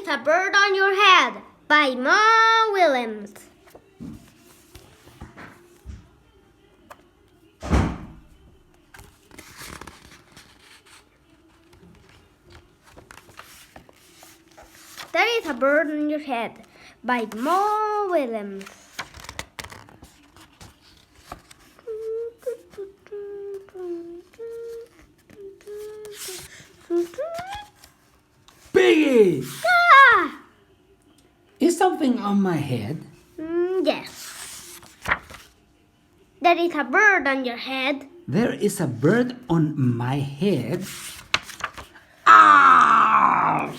is a Bird on Your Head by Ma Williams. There is a bird on your head by Ma Williams. Piggie! Ah! Is something on my head? Yes. There is a bird on your head. There is a bird on my head. Ah!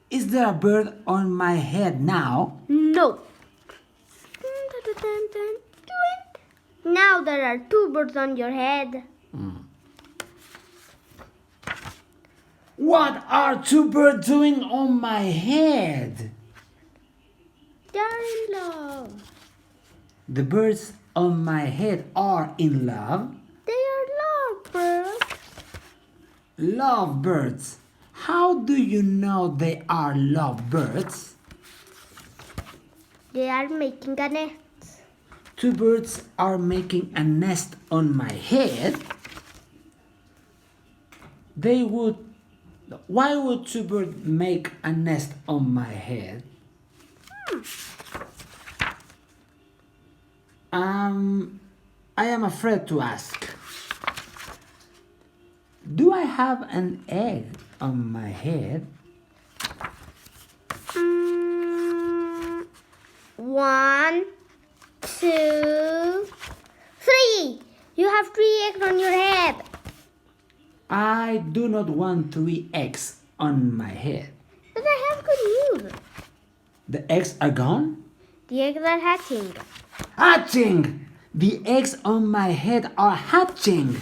Is there a bird on my head now? No. Now there are two birds on your head. What are two birds doing on my head? They are in love. The birds on my head are in love. They are lovebirds. Lovebirds. How do you know they are lovebirds? They are making a nest. Two birds are making a nest on my head. Why would two birds make a nest on my head? I am afraid to ask. Do I have an egg on my head? 1, 2, 3. You have 3 eggs on your head. I do not want 3 eggs on my head. But I have good news. The eggs are gone? The eggs are hatching. Hatching! The eggs on my head are hatching.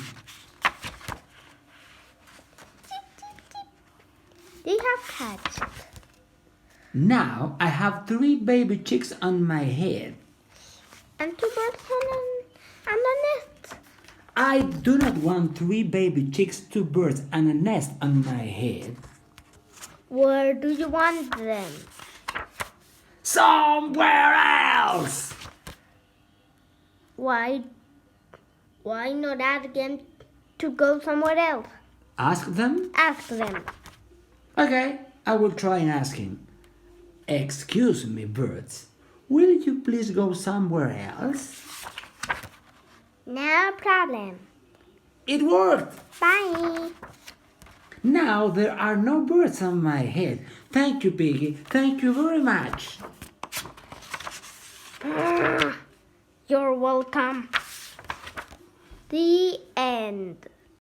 They have hatched. Now I have 3 baby chicks on my head. And 2 birds on a nest. I do not want 3 baby chicks, 2 birds, and a nest on my head. Where do you want them? Somewhere else! Why not ask them to go somewhere else? Ask them? Ask them. Okay, I will try and ask him. Excuse me, birds. Will you please go somewhere else? No problem. It worked! Bye. Now there are no birds on my head. Thank you, Piggie. Thank you very much. You're welcome. The end.